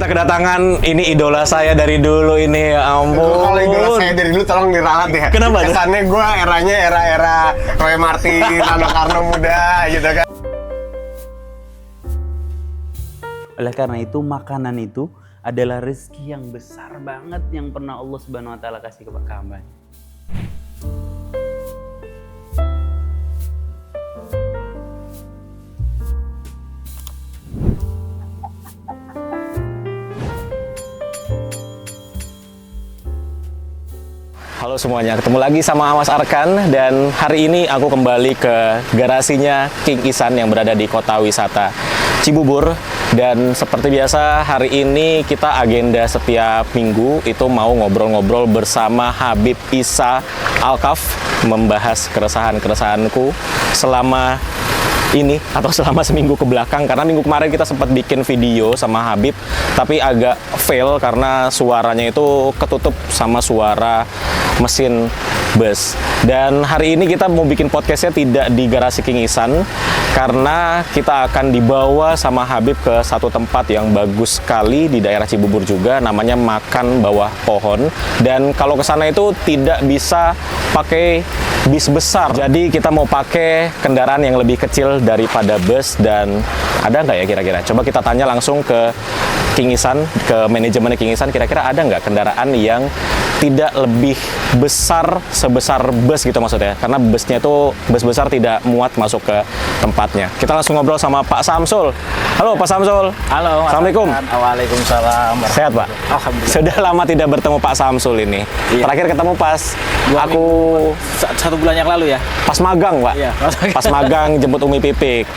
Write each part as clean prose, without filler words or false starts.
kita kedatangan ini idola saya dari dulu ini, ya ampun. Kalau idola saya dari dulu tolong diralat ya. Kenapa? Kesannya gue eranya era Roy Martin, Nano Karno muda gitu kan. Oleh karena itu, makanan itu adalah rezeki yang besar banget yang pernah Allah Subhanahu wa taala kasih ke hamba. Halo semuanya, ketemu lagi sama Mas Arkan dan hari ini aku kembali ke garasinya King Ihsan yang berada di Kota Wisata Cibubur. Dan seperti biasa hari ini kita agenda setiap minggu itu mau ngobrol-ngobrol bersama Habib Isa Alkaf, membahas keresahan-keresahanku selama ini atau selama seminggu ke belakang, karena minggu kemarin kita sempat bikin video sama Habib tapi agak fail karena suaranya itu ketutup sama suara mesin bus. Dan hari ini kita mau bikin podcastnya tidak di garasi King Ihsan karena kita akan dibawa sama Habib ke satu tempat yang bagus sekali di daerah Cibubur juga, namanya Makan Bawah Pohon. Dan kalau ke sana itu tidak bisa pakai bis besar, jadi kita mau pakai kendaraan yang lebih kecil daripada bus. Dan ada nggak ya kira-kira? Coba kita tanya langsung ke King Ihsan, ke manajemen King Ihsan, kira-kira ada nggak kendaraan yang tidak lebih besar sebesar bus gitu maksudnya, karena busnya itu bus besar tidak muat masuk ke tempatnya. Kita langsung ngobrol sama Pak Samsul. Halo Pak Samsul. Halo. Assalamualaikum. Waalaikumsalam. Sehat Pak? Alhamdulillah. Sudah lama tidak bertemu Pak Samsul ini. Iya. Terakhir ketemu pas aku Satu bulan yang lalu ya? pas magang Pak. Iya. Pas magang jemput Umi Pipik.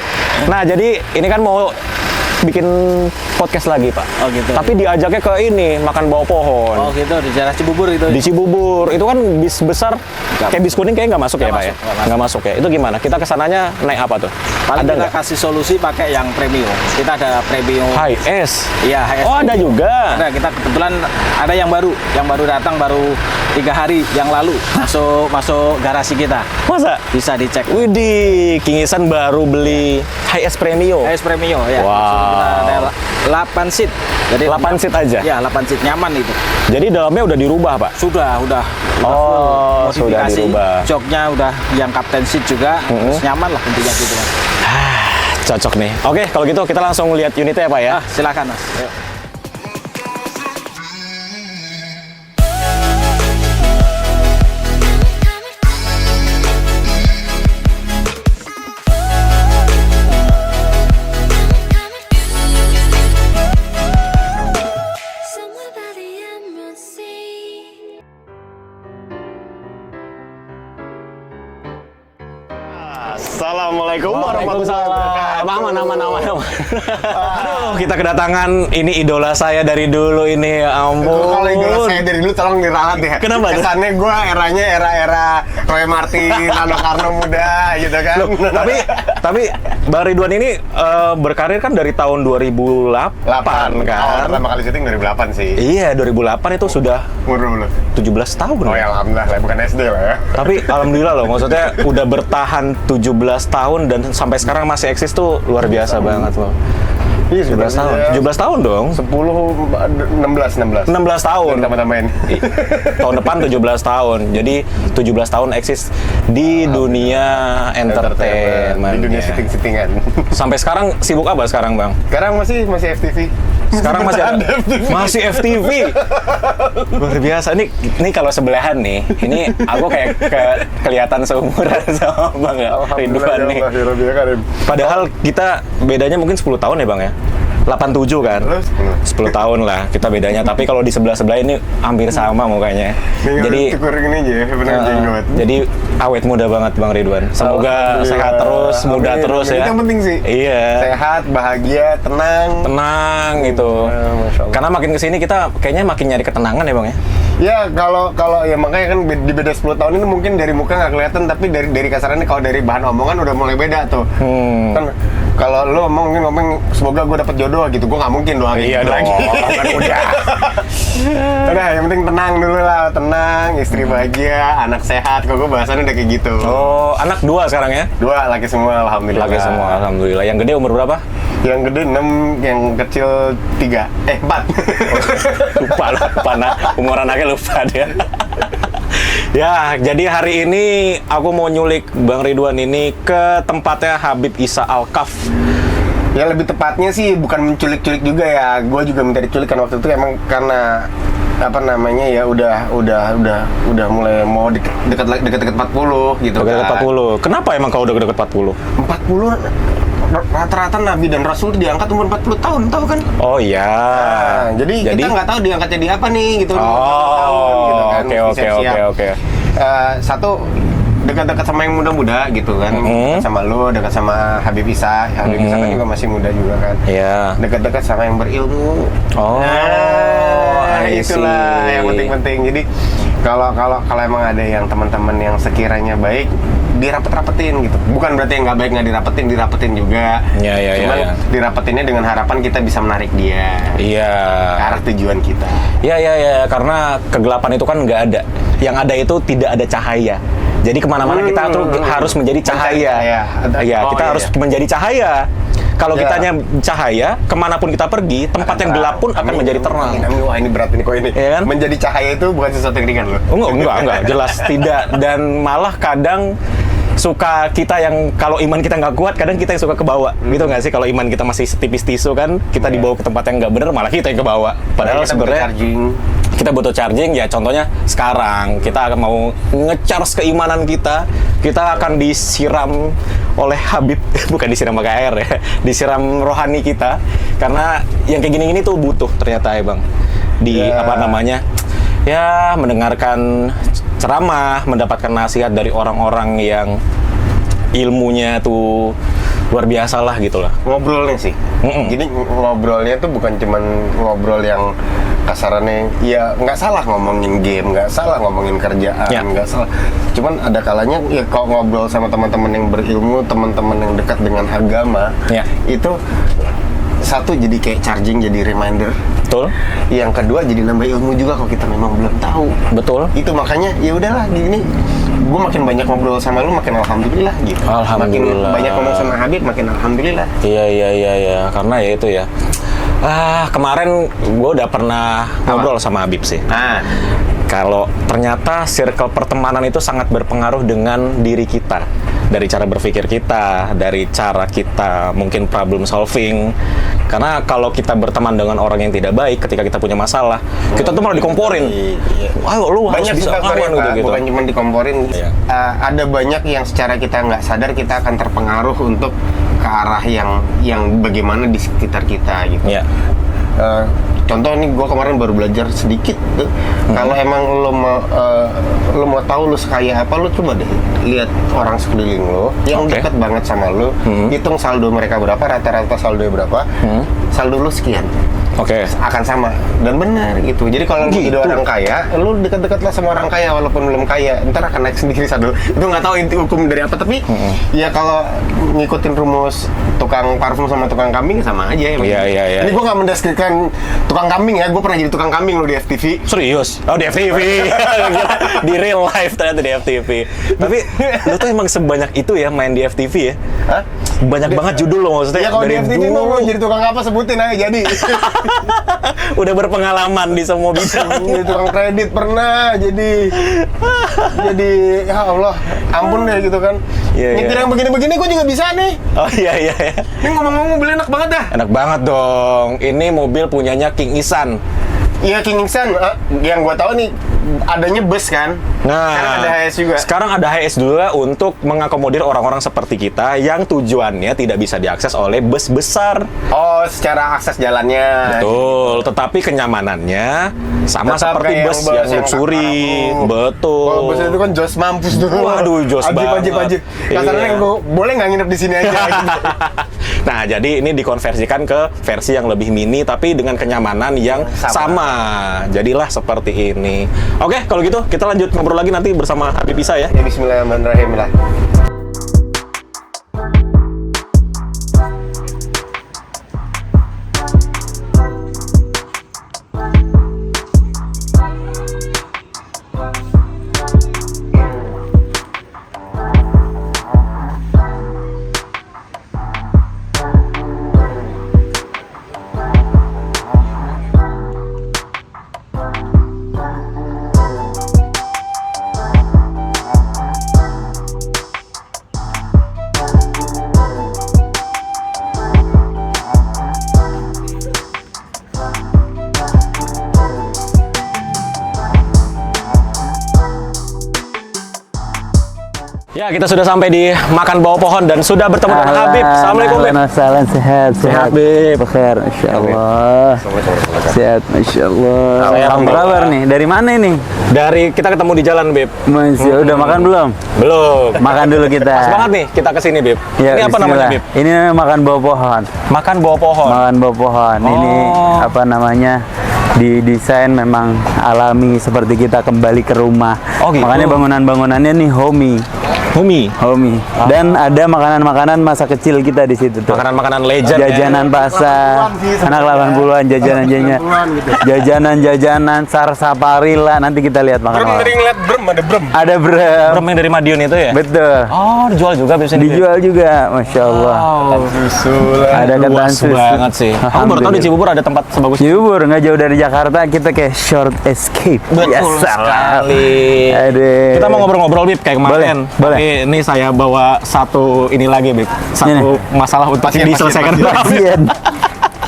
Nah jadi ini kan mau bikin podcast lagi Pak. Oh gitu. Tapi diajaknya ke ini, Makan Bawah Pohon. Oh gitu, di daerah Cibubur itu. Di Cibubur, itu kan bis besar, kayak bis kuning kayaknya nggak masuk ya Pak ya? Nggak masuk ya? Itu gimana? Kita kesananya naik apa tuh? Paling Ada kita nggak? kasih solusi pakai yang premium. Kita ada premium. High S? Iya, HS. Oh ada juga? Ada, kita kebetulan ada yang baru datang baru 3 hari yang lalu masuk garasi kita. Masa? Bisa dicek. Widih, King Ihsan baru beli High S Premium. HS Premium ya. Wow. Kita ada 8 seat. Jadi 8 seat aja? Ya, 8 seat nyaman itu. Jadi dalamnya udah dirubah Pak? Udah Oh, full sudah modifikasi. dirubah. Joknya udah yang captain seat juga, terus nyaman lah intinya gitu Mas. Cocok nih. Oke, kalau gitu kita langsung lihat unitnya ya Pak ya? Silakan Mas. Ayo. Assalamualaikum warahmatullahi wabarakatuh. Aman. Aduh, kita kedatangan ini idola saya dari dulu ini, ya ampun. Kalau idola saya dari dulu tolong diralat ya. Kenapa? Kesannya gue eranya era Roy Martin, Nano Karno muda gitu kan. Loh, tapi Bang Ridwan ini berkarir kan dari tahun 2008 kan? Oh, pertama kali syuting 2008 sih. Iya, 2008 itu sudah Umur berapa lu? 17 tahun. Oh ya alhamdulillah lah, bukan SD lah ya. Tapi alhamdulillah loh, maksudnya udah bertahan 17 tahun dan sampai sekarang masih eksis tuh luar biasa banget loh. Iya, 17 tahun. 17 tahun dong. 16 tahun. Tambah-tambahin. Tahun depan 17 tahun. Jadi 17 tahun eksis di dunia entertainment. Di dunia syuting-syutingan. Sampai sekarang sibuk apa sekarang, Bang? Sekarang masih FTV. Sekarang masih FTV. Luar biasa. Ini kalau sebelahan nih, ini aku kayak kelihatan seumuran sama Bang Ridwan nih. Padahal kita bedanya mungkin 10 tahun ya Bang ya? 87 kan? 10 tahun lah kita bedanya. Tapi kalau di sebelah-sebelah ini hampir sama mukanya. Jadi ini aja ya, benar jenggot. jadi awet muda banget Bang Ridwan. Semoga sehat terus, muda terus ya. Itu yang penting sih. Iya. Sehat, bahagia, tenang Gitu. Masya Allah. Karena makin kesini kita kayaknya makin nyari ketenangan ya Bang ya? Ya kalau ya makanya kan di beda 10 tahun ini mungkin dari muka nggak kelihatan, tapi dari kasarannya kalau dari bahan omongan udah mulai beda tuh. Kan kalau lu ngomong semoga gue dapet jodoh gitu, gue nggak mungkin doang. Iya gitu dong, kan udah. Udah yang penting tenang dulu lah, tenang, istri bahagia, anak sehat. Kalau gue bahasannya udah kayak gitu. Oh, anak 2 sekarang ya? 2 laki semua, alhamdulillah. Laki semua, alhamdulillah. Yang gede umur berapa? Yang gede 6, yang kecil 3, 4. Lupa nah. Umur anaknya lupa dia. Ya, jadi hari ini aku mau nyulik Bang Ridwan ini ke tempatnya Habib Isa Al-Kaf. Ya lebih tepatnya sih bukan menculik-culik juga ya. Gue juga minta diculik kan waktu itu emang karena apa namanya ya udah mulai mau dekat 40 gitu Dekat kan. 40. Kenapa emang kau udah dekat 40? 40 rata-rata Nabi dan Rasul itu diangkat umur 40 tahun, tahu kan? Oh iya. Nah, jadi kita nggak tahu diangkat jadi apa nih gitu. Oh, oke. Satu dekat-dekat sama yang muda-muda gitu kan, dekat sama lo, dekat sama Habib Isa. Habib Isa kan juga masih muda juga kan. Iya. Dekat-dekat sama yang berilmu. Oh, I see. Itulah yang penting-penting. Jadi kalau emang ada yang teman-teman yang sekiranya baik, dirapet-rapetin gitu. Bukan berarti yang nggak baik nggak dirapetin juga. Iya. Cuman dirapetinnya dengan harapan kita bisa menarik dia Iya. ke arah tujuan kita. Iya, karena kegelapan itu kan nggak ada. Yang ada itu tidak ada cahaya. Jadi kemana-mana kita tuh harus menjadi cahaya. Iya, kita harus menjadi cahaya. Kalau kitanya cahaya, kemanapun kita pergi, tempat yang gelap pun akan menjadi terang. Amin. Wah, ini berat ini kok ini. Iya kan? Menjadi cahaya itu bukan sesuatu yang ringan loh. Enggak, jelas tidak. Dan malah kadang suka kita yang kalau iman kita nggak kuat, kadang kita yang suka kebawa, gitu nggak sih? Kalau iman kita masih setipis tisu kan, kita dibawa ke tempat yang nggak bener, malah kita yang kebawa. Padahal sebenarnya kita butuh charging. Ya contohnya sekarang kita akan mau nge-charge keimanan kita akan disiram oleh Habib, bukan disiram pakai air ya, disiram rohani kita. Karena yang kayak gini-gini tuh butuh ternyata ya Bang, apa namanya, ya mendengarkan ceramah, mendapatkan nasihat dari orang-orang yang ilmunya tuh luar biasa lah gitu lah. Ngobrolnya sih. Jadi ngobrolnya tuh bukan cuman ngobrol yang kasarannya, ya nggak salah ngomongin game, nggak salah ngomongin kerjaan, nggak salah. Cuman ada kalanya ya kalau ngobrol sama teman-teman yang berilmu, teman-teman yang dekat dengan agama, itu satu jadi kayak charging, jadi reminder. Betul. Yang kedua jadi nambah ilmu juga kalau kita memang belum tahu. Betul. Itu makanya ya udahlah gini. Gue makin banyak ngobrol sama lu makin alhamdulillah gitu. Alhamdulillah. Makin banyak ngomong sama Habib makin alhamdulillah. Iya. Karena ya itu ya. Kemarin gue udah pernah ngobrol sama Habib sih. Nah, kalau ternyata circle pertemanan itu sangat berpengaruh dengan diri kita. Dari cara berpikir kita, dari cara kita mungkin problem solving. Karena kalau kita berteman dengan orang yang tidak baik, ketika kita punya masalah, kita tuh malah dikomporin. Ayo lu harus banyak bisa ngelawan gitu. Bukan cuma dikomporin. Iya. Ada banyak yang secara kita nggak sadar kita akan terpengaruh untuk ke arah yang bagaimana di sekitar kita gitu. Iya. Contoh nih, gue kemarin baru belajar sedikit tuh. Kalau emang lo mau tahu lo sekaya apa, lo coba deh lihat orang sekeliling lo yang dekat banget sama lo, hitung saldo mereka berapa, rata-rata saldonya berapa, saldo lo sekian. Akan sama dan benar gitu. Jadi kalau lu jadi orang kaya, lu dekat-dekat lah sama orang kaya walaupun belum kaya, ntar akan naik sendiri saldo. Itu nggak tahu inti hukum dari apa, tapi ya kalau ngikutin rumus tukang parfum sama tukang kambing sama aja ya. Iya. Ini gue nggak mendeskripsikan tukang kambing ya, gue pernah jadi tukang kambing lo di FTV. Serius? Oh, di FTV. Di real life ternyata di FTV. Tapi lu tuh emang sebanyak itu ya main di FTV ya? Hah? Banyak banget judul lo maksudnya. Ya kalau di FTV mau jadi tukang apa sebutin aja jadi. Udah berpengalaman di semua bidang. Jadi tukang kredit pernah, jadi ya Allah, ampun deh gitu kan. Nyetir yang begini-begini gue juga bisa nih. Oh iya. Ini ngomong-ngomong mobil enak banget dah. Enak banget dong. Ini mobil punyanya King Ihsan. Iya, King Ihsan. Yang gue tahu nih adanya bus kan. Nah, sekarang ada HS juga. Sekarang ada HS juga untuk mengakomodir orang-orang seperti kita yang tujuannya tidak bisa diakses oleh bus besar. Oh, secara akses jalannya. Betul, tetapi kenyamanannya sama tetap seperti bus yang luxury. Betul. Kalau bus itu kan jos mampus tuh. Waduh, jos banget. Ajib. Kasarnya gue boleh nggak nginep di sini aja. Nah, jadi ini dikonversikan ke versi yang lebih mini tapi dengan kenyamanan yang sama. Jadilah seperti ini. Oke, kalau gitu kita lanjut ngobrol lagi nanti bersama Habib Isa ya. Ya, bismillahirrahmanirrahim lah. Ya, kita sudah sampai di makan bawah pohon dan sudah bertemu dengan Habib. Assalamualaikum, Bib. Salam sehat, Sehat, Bib. Bekhair, insyaallah. Sehat, masyaallah. Saya Apa Rambo. kabar nih? Dari mana nih? Dari kita ketemu di jalan, Bib. Masih udah makan belum? Belum. Makan dulu kita. Pas banget nih kita kesini, Bib. Ya, Ini apa namanya, bismillah. Bib? Ini namanya makan bawah pohon. Makan bawah pohon. Makan bawah pohon. Ini Oh. apa namanya? Didesain memang alami seperti kita kembali ke rumah. Oh, gitu. Makanya bangunan-bangunannya nih homey. Humi. Dan ada makanan-makanan masa kecil kita di situ tuh. Makanan-makanan legend. Jajanan pasar, 80-an sih, anak 80-an jajanan sarsaparilla, nanti kita lihat Brem makan. dari ngeliat brem, ada brem. Ada brem. Brem yang dari Madiun itu ya? Betul. Oh, dijual juga Bib sini. Bib? Dijual juga, masya Allah. Wow. Susu lah. Ada ketan Luas susu. banget sih. Aku baru tahu di Alhamdulillah. Cibubur ada tempat sebagus itu. Cibubur nggak jauh dari Jakarta, kita kayak short escape. Betul salam. sekali. Aduh. Kita mau ngobrol-ngobrol, Bib, kayak kemarin. Boleh. Tapi ini saya bawa satu ini lagi, Bib. Satu masalah untuk Pasien, diselesaikan. Pasien.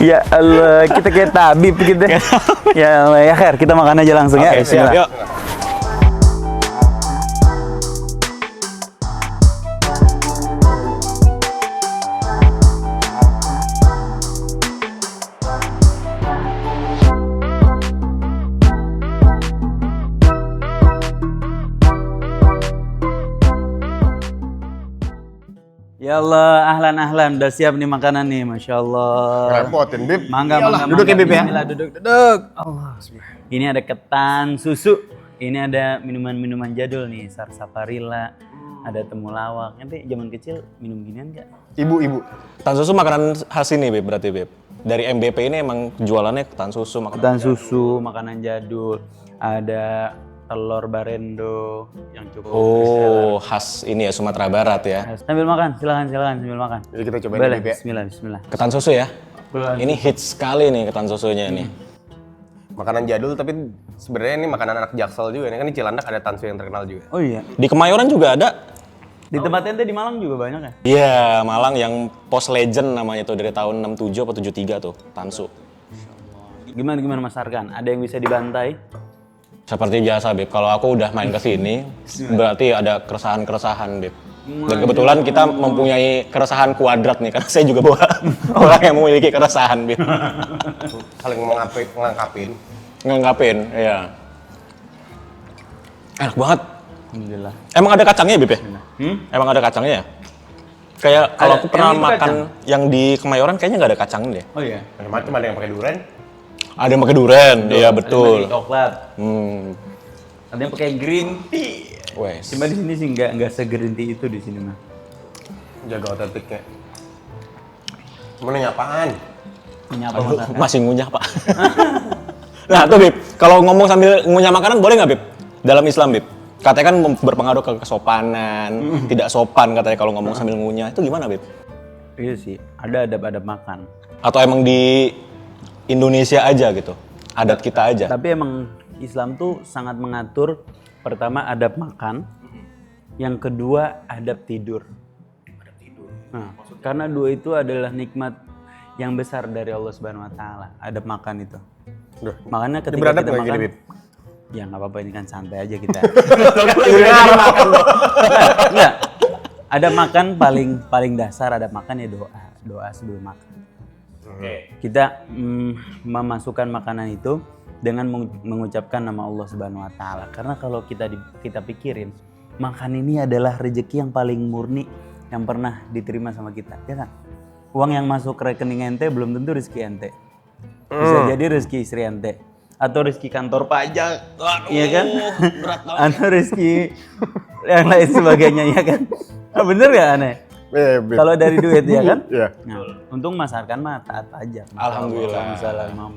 Ya Allah, kita kayak tabib gitu. Ya Allah, ya Khair, kita makan aja langsung ya. Oke, siap. Bismillah. Yuk. Ya Allah, ahlan, udah siap nih makanan nih, masya Allah. Repotin, Bib. Mangga, Iyalah, mangga, duduk ya, mangga. Bib ya. Bismillah, duduk. Allah. Ini ada ketan susu. Ini ada minuman-minuman jadul nih, sarsaparilla, ada temulawak. Nanti zaman kecil minum ginian nggak? Ibu. Ketan susu makanan khas ini, Bib, berarti, Bib. Dari MBP ini emang jualannya ketan susu, makanan. Ketan susu, makanan jadul. Ada telur barendo yang cukup. Oh, khas ini ya Sumatera Barat ya. Sambil makan, silakan sambil makan. Jadi kita cobain Boleh, Bib ya. bismillah. Ketan susu ya. Boleh. Ini hits sekali nih ketan susunya ini. Makanan jadul tapi sebenarnya ini makanan anak Jaksel juga. Ini kan di Cilandak ada tansu yang terkenal juga. Oh iya, Di Kemayoran juga ada. di tempat ente di Malang juga banyak ya? Iya, Malang yang Post Legend namanya tuh dari tahun 67 atau 73 tuh, Tansu. Gimana Mas Arkan? Ada yang bisa dibantai? Seperti biasa, Beb. Kalau aku udah main ke sini, berarti ada keresahan-keresahan, Beb. Dan kebetulan kita mempunyai keresahan kuadrat nih, karena saya juga bawa orang yang memiliki keresahan, Beb. Saling ngelengkapin. Ngelengkapin, iya. Enak banget. Alhamdulillah. Emang ada kacangnya, Beb ya? Emang ada kacangnya ya? Kayak kalau aku pernah yang itu makan kacang? yang di Kemayoran kayaknya nggak ada kacangnya deh. Oh iya. Macam-macam ada yang pakai durian. Ada yang pakai durian, iya betul. Ada yang pakai coklat. Hmm, Ada yang pakai green tea. wes. Cuma di sini sih nggak se-green tea itu di sini mah. Jaga otentiknya. Mau nanya apaan? Menyapa Aduh, Mas Arkan. masih ngunyah, Pak. Nah, tuh, Bib. Kalau ngomong sambil ngunyah makanan boleh nggak, Bib? Dalam Islam, Bib. Katanya kan berpengaruh ke kesopanan, tidak sopan katanya kalau ngomong sambil ngunyah. Itu gimana, Bib? Iya sih, ada adab-adab makan. Atau emang di Indonesia aja gitu? Adat kita aja? Tapi emang Islam tuh sangat mengatur, pertama adab makan, yang kedua adab tidur. Nah, karena dua itu adalah nikmat yang besar dari Allah Subhanahu Wa Taala. Adab makan itu. Duh. Makanya ketika beradab kita nggak makan, gini, Bib? ya nggak apa-apa, ini kan santai aja kita. Enggak. Adab makan paling dasar, adab makan ya doa sebelum makan. Kita memasukkan makanan itu dengan mengucapkan nama Allah Subhanahu Wa Taala. Karena kalau kita pikirin, makan ini adalah rezeki yang paling murni yang pernah diterima sama kita, ya kan? Uang yang masuk ke rekening ente belum tentu rezeki ente. Bisa jadi rezeki istri ente atau rezeki kantor pajak, iya kan? Atau rezeki yang lain sebagainya, ya kan? Nah, bener gak aneh? Bib. Kalau dari duit ya kan? Iya. Nah, untung Mas Arkan mah taat pajak. Alhamdulillah.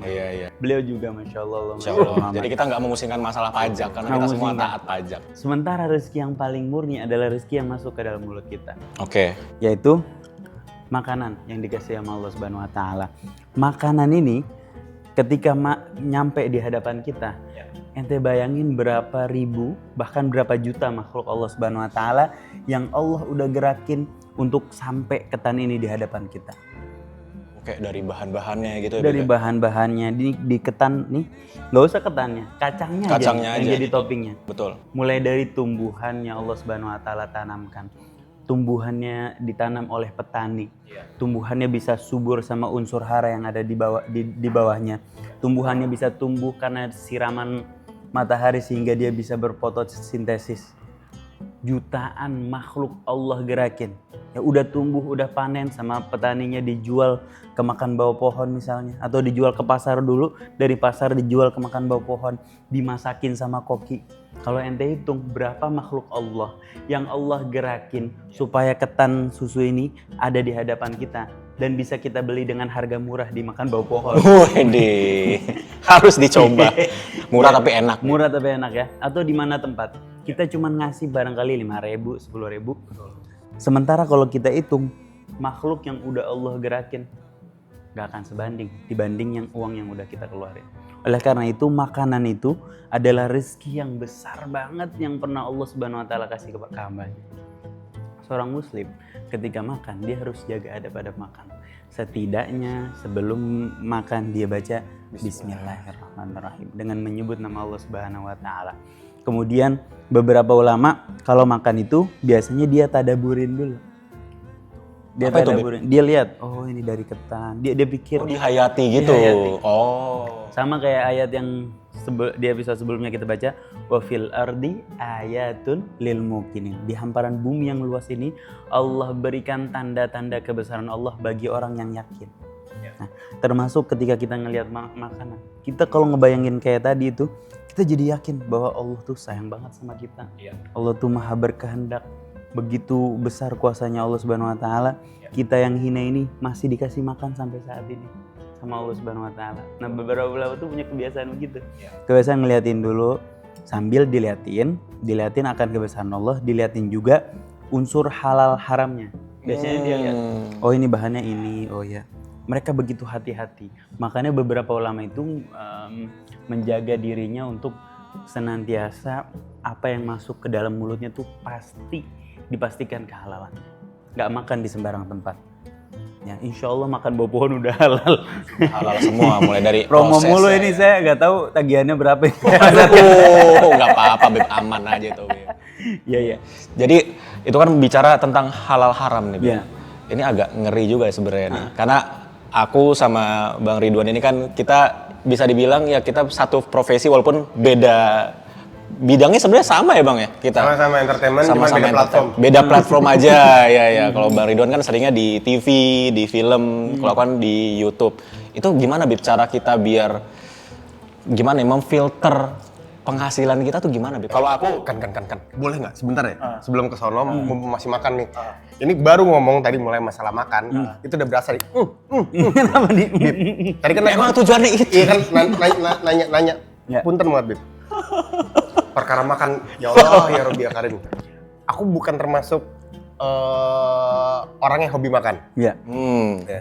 Iya. Beliau juga Masya Allah. Insya Allah. Jadi kita nggak memusingkan masalah pajak karena kita semua taat pajak. Sementara rezeki yang paling murni adalah rezeki yang masuk ke dalam mulut kita. Oke. Yaitu makanan yang dikasih sama Allah Subhanahu Wa Taala. Makanan ini ketika nyampe di hadapan kita, ente bayangin berapa ribu bahkan berapa juta makhluk Allah Subhanahu Wa Taala yang Allah udah gerakin untuk sampai ketan ini di hadapan kita. Kayak dari bahan-bahannya gitu ya. Dari Bib, ya? bahan-bahannya di ketan nih, nggak usah ketannya, kacangnya Kacangnya yang aja. jadi toppingnya. Betul. Mulai dari tumbuhannya Allah Subhanahu wa taala tanamkan. Tumbuhannya ditanam oleh petani. Tumbuhannya bisa subur sama unsur hara yang ada di bawahnya. Tumbuhannya bisa tumbuh karena siraman matahari sehingga dia bisa berfotosintesis. Jutaan makhluk Allah gerakin. Ya udah tumbuh, udah panen sama petaninya dijual ke makan bawah pohon misalnya, atau dijual ke pasar dulu, dari pasar dijual ke makan bawah pohon, dimasakin sama koki. Kalau ente hitung berapa makhluk Allah yang Allah gerakin supaya ketan susu ini ada di hadapan kita dan bisa kita beli dengan harga murah di makan bawah pohon. Wede, harus dicoba. Murah tapi enak. Murah tapi enak ya. Atau di mana tempat? Kita cuma ngasih barangkali 5.000, 10.000. Sementara kalau kita hitung makhluk yang udah Allah gerakin gak akan sebanding dibanding yang uang yang udah kita keluarin. Oleh karena itu makanan itu adalah rezeki yang besar banget yang pernah Allah Subhanahu wa taala kasih ke hambanya. Seorang muslim ketika makan dia harus jaga adab-adab makan. Setidaknya sebelum makan dia baca Bismillahirrahmanirrahim dengan menyebut nama Allah Subhanahu wa taala. Kemudian beberapa ulama kalau makan itu biasanya dia tadaburin dulu. Dia Apa itu, tadaburin, dia lihat oh ini dari ketan. Dia pikir Oh, dihayati gitu. Dihayati. Oh. sama kayak ayat yang di episode sebelumnya kita baca, wa fil ardi ayatun lil mukminin. Di hamparan bumi yang luas ini Allah berikan tanda-tanda kebesaran Allah bagi orang yang yakin. Nah, termasuk ketika kita ngelihat makanan. Kita kalau ngebayangin kayak tadi itu, kita jadi yakin bahwa Allah tuh sayang banget sama kita. Allah tuh maha berkehendak. Begitu besar kuasanya Allah Subhanahu wa taala, kita yang hina ini masih dikasih makan sampai saat ini sama Allah Subhanahu wa taala. Nah, beberapa ulama tuh punya kebiasaan begitu. Kebiasaan ngeliatin dulu sambil diliatin akan kebesaran Allah, diliatin juga unsur halal haramnya. Biasanya dia lihat, oh ini bahannya ini, oh ya. Mereka begitu hati-hati. Makanya beberapa ulama itu menjaga dirinya untuk senantiasa apa yang masuk ke dalam mulutnya tuh pasti dipastikan kehalalan. Gak makan di sembarang tempat. Ya, insya Allah makan buah pohon udah halal. Halal semua, mulai dari Promo proses. mulu ini saya nggak tahu tagihannya berapa. Oh, nggak apa-apa, Beb, aman aja tuh, Beb. Iya iya. Jadi itu kan bicara tentang halal haram nih, Beb. Iya. Ini agak ngeri juga sebenarnya nih. Karena aku sama Bang Ridwan ini kan kita bisa dibilang ya kita satu profesi walaupun beda bidangnya sebenarnya sama ya Bang ya kita. Sama-sama entertainment, cuma beda platform. Beda platform aja ya. Kalau Bang Ridwan kan seringnya di TV, di film, kalau aku kan di YouTube. Itu gimana Bib cara kita biar gimana ya memfilter penghasilan kita tuh gimana Bib? Kalau aku kan boleh nggak sebentar ya sebelum ke sono masih makan nih. Ini baru ngomong tadi mulai masalah makan. Itu udah berasa nih. Kenapa nih? Tadi kan Emang tujuannya itu. iya kan nanya. Ya. Punten banget, Bib. Perkara makan, ya Allah ya Rabbi ya Karim. Aku bukan termasuk orang yang hobi makan. Iya. Ya.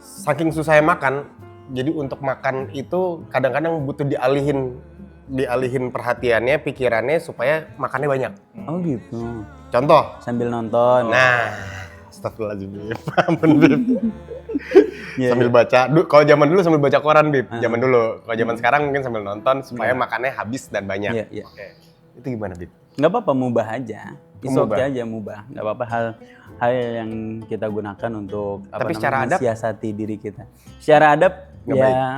Saking susahnya makan, jadi untuk makan itu kadang-kadang butuh dialihin perhatiannya, pikirannya supaya makannya banyak. Oh gitu. Contoh, Sambil nonton. nah, astagfirullahaladzim, Bib. Ampun, Bib. Iya, Sambil baca, kalau zaman dulu sambil baca koran, Bib. Zaman dulu. Kalau zaman sekarang mungkin sambil nonton supaya makannya habis dan banyak. Iya, iya. Oke. Itu gimana, Bib? Nggak apa-apa, mubah aja. Mubah. Oke aja mubah. Nggak apa-apa hal yang kita gunakan untuk Tapi secara adab? siasati diri kita. Secara adab Nggak ya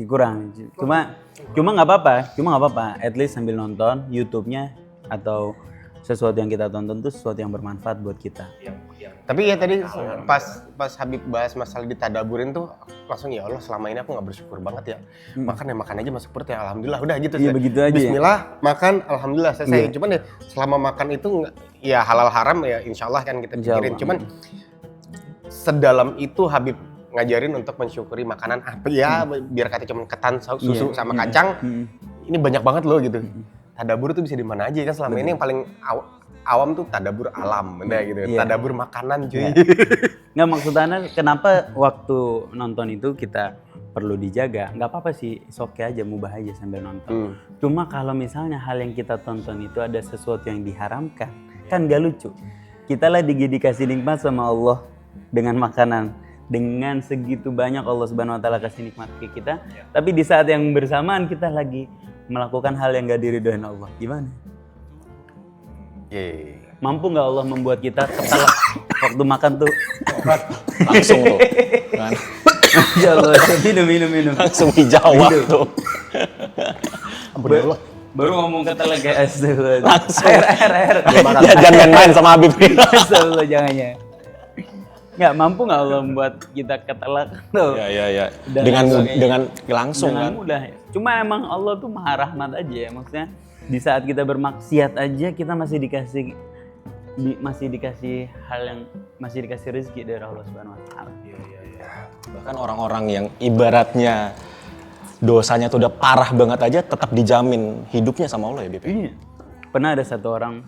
kurang. Cuma nggak apa-apa. At least sambil nonton YouTube-nya atau sesuatu yang kita tonton itu sesuatu yang bermanfaat buat kita. Tapi ya tadi pas Habib bahas masalah ditadaburin tuh langsung ya Allah selama ini aku nggak bersyukur banget ya. Makan aja masuk perut ya alhamdulillah udah gitu. Iya, saya. begitu aja ya. Bismillah makan alhamdulillah selesai. Iya. Cuman ya selama makan itu ya halal haram ya insya Allah kan kita Insya pikirin. Allah. Cuman sedalam itu Habib ngajarin untuk mensyukuri makanan apa ya biar kata cuma ketan susu Iya. sama kacang. Ini banyak banget loh gitu. Tadabur tuh bisa di mana aja kan selama ini yang paling awam tuh tadabur alam benda gitu. Iya. Tadabur makanan cuy. Nggak maksudnya kenapa waktu nonton itu kita perlu dijaga? Nggak apa-apa sih, oke aja, mubah aja sambil nonton. Cuma kalau misalnya hal yang kita tonton itu ada sesuatu yang diharamkan, kan nggak lucu. Kita lagi dikasih nikmat sama Allah dengan makanan. dengan segitu banyak Allah Subhanahu wa taala kasih nikmat ke kita, tapi di saat yang bersamaan kita lagi melakukan hal yang gak diridhoin Allah. Gimana? Mampu nggak Allah membuat kita ketelak waktu makan tuh? Langsung tuh. Kan? Ya Allah, minum. Langsung dijawab tuh. Ampun ya Allah. Baru ngomong ketelak kayak astagfirullah. Langsung. Air. Ya, jangan main-main sama Habib. Astagfirullah, jangan ya. Nggak mampu nggak Allah membuat kita ketelak tuh? Ya. Dan Dengan langsung dengan kan. mudah. Cuma emang Allah tuh maha rahmat aja ya, maksudnya di saat kita bermaksiat aja kita masih dikasih hal yang masih dikasih rezeki dari Allah Subhanahu wa taala. Bahkan orang-orang yang ibaratnya dosanya tuh udah parah banget aja tetap dijamin hidupnya sama Allah ya, Bib. Iya. Pernah ada satu orang,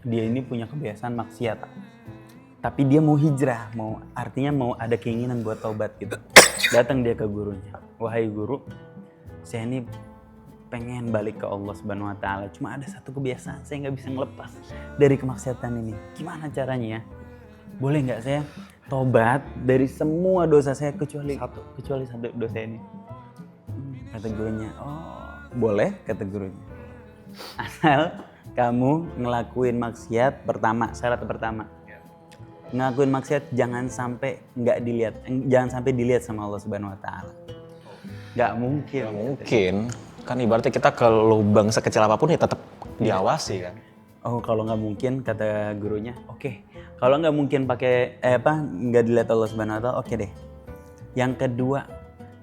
dia ini punya kebiasaan maksiat. Tapi dia mau hijrah, artinya mau ada keinginan buat taubat gitu. Datang dia ke gurunya. Wahai guru, saya ini pengen balik ke Allah Subhanahu wa taala. Cuma ada satu kebiasaan, saya nggak bisa ngelepas dari kemaksiatan ini. Gimana caranya ya? Boleh nggak saya tobat dari semua dosa saya kecuali satu dosa ini? Kata gurunya, oh boleh, kata gurunya. Asal kamu ngelakuin maksiat syarat pertama. Ngelakuin maksiat jangan sampai dilihat sama Allah Subhanahu wa taala. Nggak mungkin. Kan ibaratnya kita ke lubang sekecil apapun ya tetap diawasi kan. Oh, kalau nggak mungkin, kata gurunya, oke. Kalau nggak mungkin nggak dilihat Allah Subhanahu wa taala, oke deh. Yang kedua,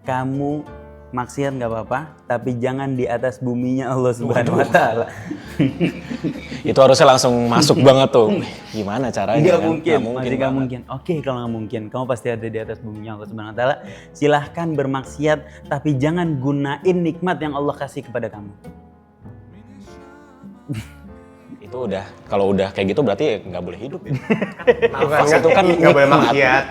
kamu maksiat nggak apa-apa, tapi jangan di atas buminya Allah Subhanahu wa taala. Itu harusnya langsung masuk banget tuh. Gimana caranya? Nggak mungkin. Oke, kalau nggak mungkin, kamu pasti ada di atas buminya Allah Subhanahu wa taala. Silahkan bermaksiat, tapi jangan gunain nikmat yang Allah kasih kepada kamu. Itu udah, kalau udah kayak gitu berarti nggak boleh hidup ya. Nafas itu kan nggak boleh maksiat.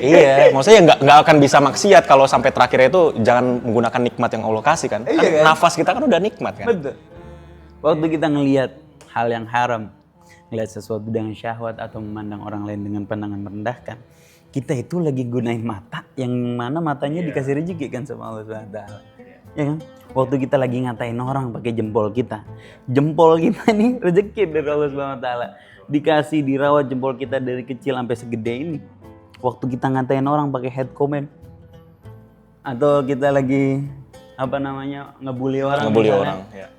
Iya, maksudnya nggak akan bisa maksiat kalau sampai terakhirnya itu jangan menggunakan nikmat yang Allah kasih kan. Kan nafas kita kan udah nikmat kan. Betul. Waktu kita ngelihat hal yang haram, ngelihat sesuatu dengan syahwat atau memandang orang lain dengan pandangan merendahkan, kita itu lagi gunain mata yang mana matanya dikasih rezeki kan sama Allah Subhanahu wa taala. Ya kan? Waktu kita lagi ngatain orang pakai jempol kita nih rezeki dari Allah Subhanahu wa taala. Dikasih dirawat jempol kita dari kecil sampai segede ini. Waktu kita ngatain orang pakai head comment atau kita lagi ngebully orang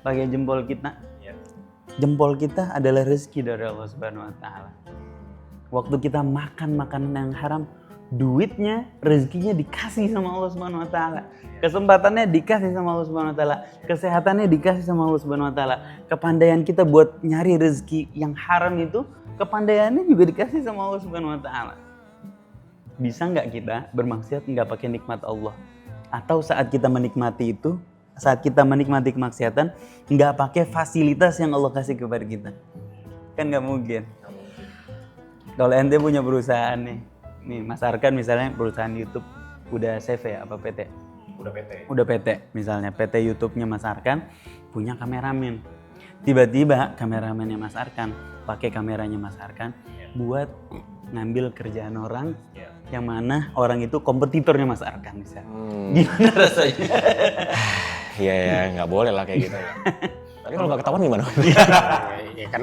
pakai jempol kita. Jempol kita adalah rezeki dari Allah Subhanahu wa taala. Waktu kita makan makanan yang haram, duitnya, rezekinya dikasih sama Allah Subhanahu wa taala. Kesempatannya dikasih sama Allah Subhanahu wa taala. Kesehatannya dikasih sama Allah Subhanahu wa taala. Kepandaian kita buat nyari rezeki yang haram itu, kepandaiannya juga dikasih sama Allah Subhanahu wa taala. Bisa nggak kita bermaksiat nggak pakai nikmat Allah? Atau saat kita menikmati kemaksiatan, nggak pakai fasilitas yang Allah kasih kepada kita? Kan nggak mungkin. Kalau ente punya perusahaan nih Mas Arkan misalnya perusahaan YouTube udah CV ya, apa PT? Udah PT misalnya, PT YouTube-nya Mas Arkan punya kameramen. Tiba-tiba kameramennya Mas Arkan pakai kameranya Mas Arkan buat ngambil kerjaan orang yang mana orang itu kompetitornya Mas Arkan misalnya. Gimana rasanya? Iya, nggak boleh lah kayak gitu ya. Tapi kalau nggak ketahuan gimana?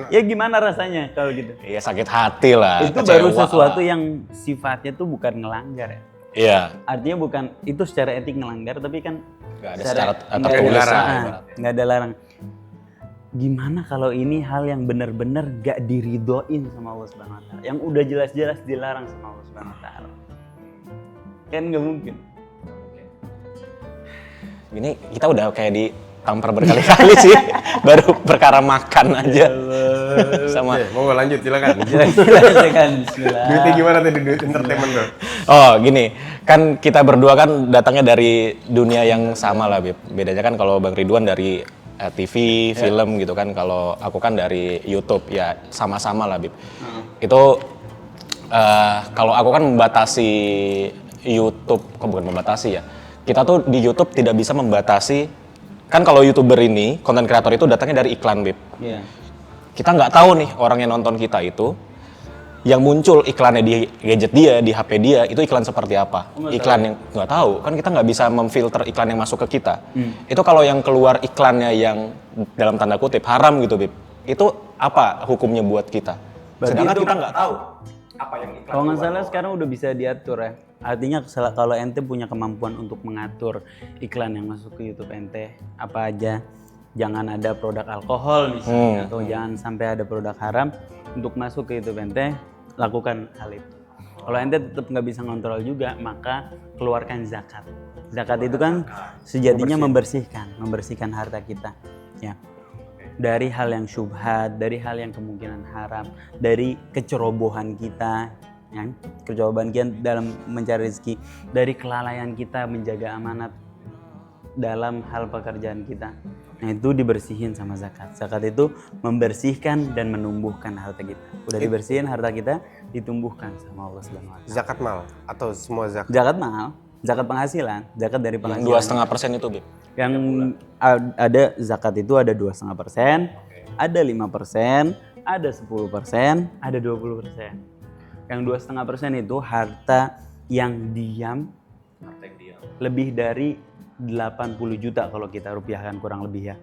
Ya gimana rasanya kalau gitu? Ya sakit hati lah. Itu baru sesuatu yang sifatnya tuh bukan ngelanggar ya. Iya. Artinya bukan itu secara etik ngelanggar, tapi kan nggak ada secara tertulis. Nggak ada larang. Gimana kalau ini hal yang benar-benar gak diridhoin sama Allah Subhanahu wa taala, yang udah jelas-jelas dilarang sama Allah Subhanahu wa taala? Kan nggak mungkin. Ini kita udah kayak ditampar berkali-kali sih, baru perkara makan aja. Sama. Mau lanjut silakan. Silakan. Duitnya gimana tadi, duit entertainment tuh? Oh gini, kan kita berdua kan datangnya dari dunia yang sama lah, Bib. Bedanya kan kalau Bang Ridwan dari TV, film gitu kan. Kalau aku kan dari YouTube, ya sama-sama lah, Bib. Itu kalau aku kan membatasi YouTube, kok bukan membatasi ya. Kita tuh di YouTube tidak bisa membatasi, kan kalau YouTuber ini, konten kreator itu datangnya dari iklan, Bib. Iya. Kita nggak tahu nih orang yang nonton kita itu yang muncul iklannya di gadget dia, di HP dia, itu iklan seperti apa? Iklan yang nggak tahu, kan kita nggak bisa memfilter iklan yang masuk ke kita. Itu kalau yang keluar iklannya yang dalam tanda kutip haram gitu, Bib. Itu apa hukumnya buat kita? Sedangkan kita nggak tahu apa yang iklan. Kalau nggak salah sekarang udah bisa diatur ya. Artinya kalau ente punya kemampuan untuk mengatur iklan yang masuk ke YouTube ente apa aja, jangan ada produk alkohol misalnya, atau jangan sampai ada produk haram untuk masuk ke YouTube ente, lakukan hal itu. Kalau ente tetap nggak bisa ngontrol juga, maka keluarkan zakat. Zakat itu kan sejatinya membersihkan harta kita, ya. Dari hal yang syubhat, dari hal yang kemungkinan haram, dari kecerobohan kita, ya, kecerobohan kita dalam mencari rezeki, dari kelalaian kita menjaga amanat dalam hal pekerjaan kita. Nah itu dibersihin sama zakat. Zakat itu membersihkan dan menumbuhkan harta kita. Udah dibersihin harta kita, ditumbuhkan sama Allah Subhanahu wa taala. Zakat mal atau semua zakat? Zakat mahal, zakat penghasilan, zakat dari penghasilan. 2,5% itu, Bib. Yang ada zakat itu ada 2,5%, ada 5%, ada 10%, ada 20%. Yang 2,5% itu harta yang diam, lebih dari 80 juta kalau kita rupiahkan kurang lebih ya.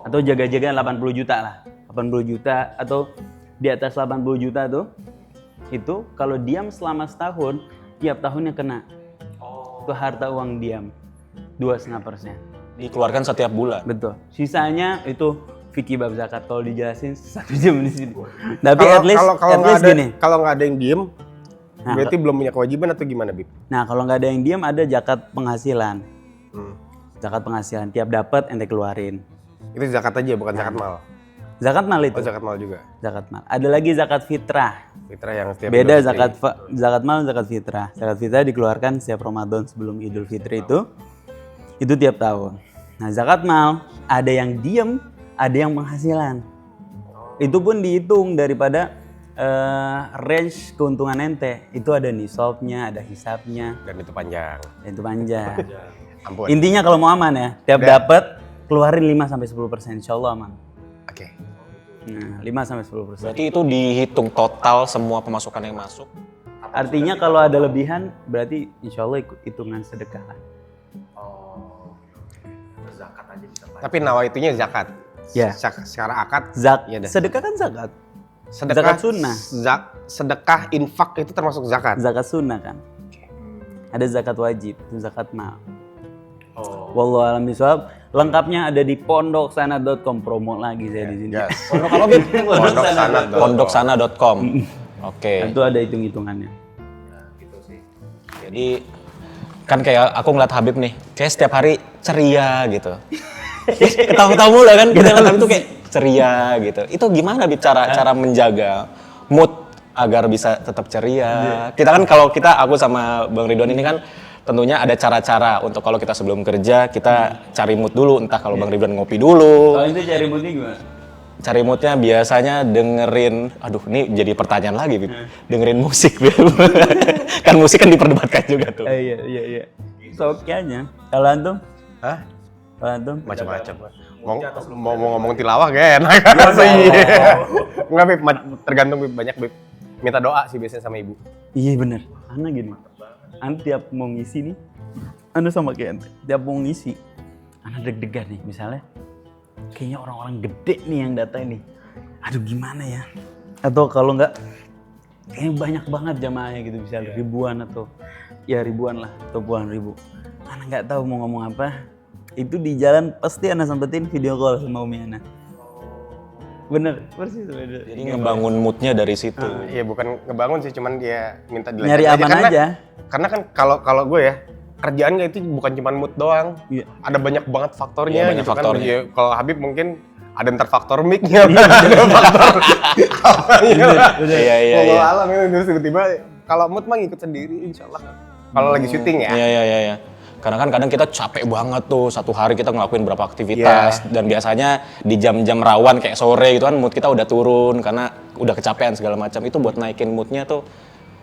Atau jaga-jaga 80 juta lah. 80 juta atau di atas 80 juta tuh, itu kalau diam selama setahun, tiap tahunnya kena. Itu harta uang diam, 2,5%. Dikeluarkan setiap bulan. Betul. Sisanya itu fikih bab zakat, kalau dijelasin 1 jam di sini. Tapi at least gini. Kalau nggak ada yang diem, Nah, berarti belum punya kewajiban atau gimana, Bib? Nah, kalau nggak ada yang diam, ada zakat penghasilan. Zakat penghasilan, tiap dapat ente keluarin. Itu zakat aja, bukan zakat mal. Zakat mal itu. Oh, zakat mal juga. Zakat mal. Ada lagi zakat fitrah. Fitrah yang setiap Beda Idul Fitri. zakat mal, zakat fitrah. Zakat fitrah dikeluarkan setiap Ramadan sebelum Idul Fitri itu tiap tahun. Nah, zakat mal ada yang diem, ada yang penghasilan. Itu pun dihitung daripada range keuntungan ente. Itu ada nisabnya, ada hisabnya, Dan itu panjang. dan itu panjang. Ampun. Intinya kalau mau aman ya, tiap dapat keluarin 5-10%, insyaallah aman. Oke. Nah, 5-10%. Berarti itu dihitung total semua pemasukan yang masuk. Artinya kalau ada lebihan, berarti insyaallah ikut hitungan sedekah lah. Tapi nawaitunya zakat. Ya. Secara akad. Iya dah. Sedekah kan zakat. Sedekah Zakat sunnah. Sedekah infak itu termasuk zakat. Zakat sunnah kan. Ada zakat wajib, itu zakat mal. Wallahu a'lam bishawab. Lengkapnya ada di pondoksana.com, promo lagi saya di sini. Yes. Pondok apa, Bib? Pondoksana.com. Pondoksana.com. Oke. Itu ada hitung-hitungannya. Jadi kan kayak aku ngeliat Habib nih, kayak setiap hari ceria gitu. Ketawa-ketawa mulu kan, kita ngeliat Habib tuh kayak ceria gitu. Itu gimana, Bib, cara menjaga mood agar bisa tetap ceria? Kita kan kalau aku sama Bang Ridwan ini kan tentunya ada cara-cara untuk kalau kita sebelum kerja kita cari mood dulu, entah kalau Bang Ridwan ngopi dulu. Kalau itu cari moodnya gimana? Cari moodnya biasanya dengerin, aduh ini jadi pertanyaan lagi, Bib. Dengerin musik, Bib. Kan musik kan diperdebatkan juga tuh. Iya. Soalnya, kalau antum? Hah? Kalau antum? Macam-macam. Mau ngomong tilawah gak enak. Enggak, Bib. Tergantung, Bib. Banyak, Bib. Minta doa sih biasanya sama ibu. Iya bener. Ana gini. Ana tiap mau ngisi nih, Ana sama kayak ente. Tiap mau ngisi, Ana deg-degan nih misalnya. Kayaknya orang-orang gede nih yang datang nih. Aduh gimana ya? Atau kalau enggak, kayaknya banyak banget jamaahnya gitu, misalnya ribuan atau ya ribuan lah, atau puluhan ribu. Ana nggak tahu mau ngomong apa. Itu di jalan pasti Ana sempetin video call sama Umi Ana. Bener, persis bener. Jadi ngebangun moodnya dari situ. Iya, bukan ngebangun sih, cuman dia minta dilanjut Nyari aman aja. Karena kan kalau gue ya, kerjaannya itu bukan cuma mood doang. Iya. Ada banyak banget faktornya. Iya, banyak gitu faktornya. Kan. Ya, kalau Habib mungkin ada ntar faktor mic-nya, ada faktor apanya lah. Iya. Alam itu terus tiba-tiba kalau mood mah ngikut sendiri, insya Allah. Kalau lagi syuting ya. Iya. Karena kan kadang kita capek banget tuh, satu hari kita ngelakuin berapa aktivitas. Dan biasanya di jam-jam rawan kayak sore gitu kan mood kita udah turun karena udah kecapean segala macam. Itu buat naikin moodnya tuh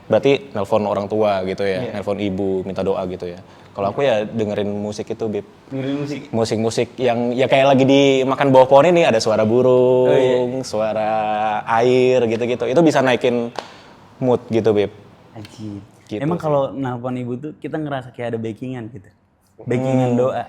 berarti nelpon orang tua gitu ya, nelpon ibu, minta doa gitu ya. Kalau aku ya dengerin musik itu, Bib. Dengerin musik. Musik-musik yang ya kayak lagi dimakan bawah pohon ini, ada suara burung, suara air gitu-gitu. Itu bisa naikin mood gitu, Beb. Ajib. Gitu Emang sih. kalau nelpon ibu tuh kita ngerasa kayak ada backingan gitu. Backingan doa.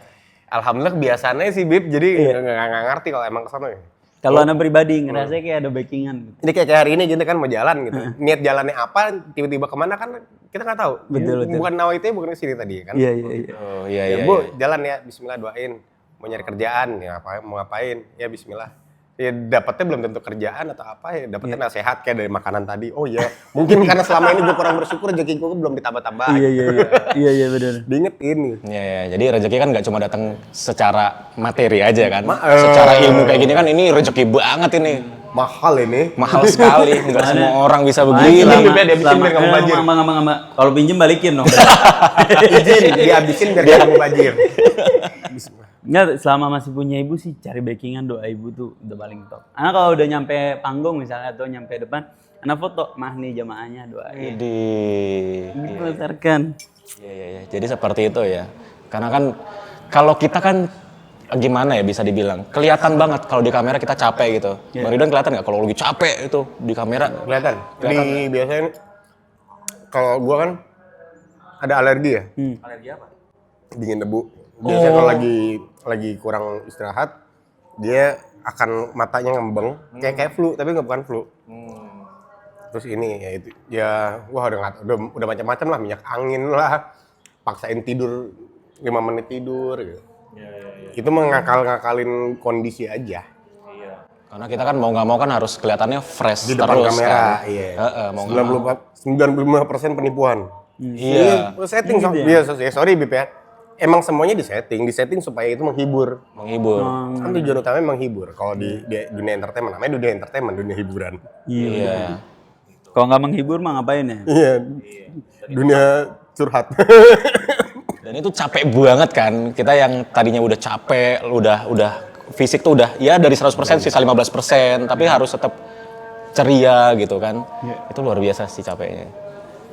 Alhamdulillah kebiasaannya sih Bib, jadi nggak ngerti kalau emang kesana ya. Kalau anak pribadi ngerasa kayak ada backingan gitu. Ini kayak hari ini gitu kan mau jalan gitu. Niat jalannya apa, tiba-tiba kemana kan kita nggak tahu. Betul. Bukan nawaitu, bukan ke sini tadi kan. Iya, iya, iya. Oh, iya Ya, iya. Bu, iya. jalan ya, bismillah doain. Mau nyari kerjaan, ya mau ngapain, ya bismillah. Ya dapetnya belum tentu kerjaan atau apa, ya dapetnya nasihat kayak dari makanan tadi. Oh iya, mungkin karena selama ini gue kurang bersyukur, rezeki gue belum ditambah-tambah. Iya, iya, iya. Iya, iya benar. Diingetin nih. Iya, iya. Jadi rezeki kan nggak cuma datang secara materi aja kan. Ma- Secara ilmu kayak gini kan ini rezeki banget ini. Mahal ini. Mahal sekali, nggak semua orang bisa begini. Pinjem, dia habisin biar kamu banjir. Kalau pinjem balikin dong. Izin, dihabisin biar kamu banjir. Enggak, selama masih punya ibu sih cari backingan doa ibu tuh udah paling top. Anak kalau udah nyampe panggung misalnya atau nyampe depan, anak foto, mah nih jamaahnya doain. Di Gitu Sarkan. Iya, iya, iya. Jadi seperti itu ya. Karena kan kalau kita kan gimana ya bisa dibilang kelihatan banget kalau di kamera kita capek gitu. Bang Ridwan kelihatan nggak kalau lagi capek itu di kamera? Kelihatan. Di biasanya kalau gua kan ada alergi ya. Alergi apa? Dingin debu. Biasanya kalau lagi kurang istirahat, dia akan matanya ngembeng kayak flu tapi nggak bukan flu. Terus ini ya itu ya wah udah macam-macam lah, minyak angin lah, paksain tidur 5 menit tidur gitu. Itu ngakalin kondisi aja. Karena kita kan mau nggak mau kan harus kelihatannya fresh Di depan terus kamera, kan. iya. Mau nggak mau. 95% penipuan. Iya. Setting sorry Bip ya. Emang semuanya disetting supaya itu menghibur. Menghibur. Kan tujuan utamanya menghibur. Kalau di dunia entertainment, namanya dunia entertainment, dunia hiburan. Iya. Kalau nggak menghibur mah ngapain ya? Iya. Dunia curhat. Dan itu capek banget kan. Kita yang tadinya udah capek, udah fisik tuh udah ya dari 100% sisa 15%, tapi harus tetap ceria gitu kan. Itu luar biasa sih capeknya.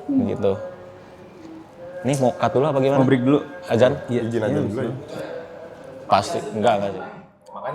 Gitu. Ini mau cut dulu apa gimana? Mau break dulu. Azan? Iya. Izin aja dulu ya. Pasti enggak sih.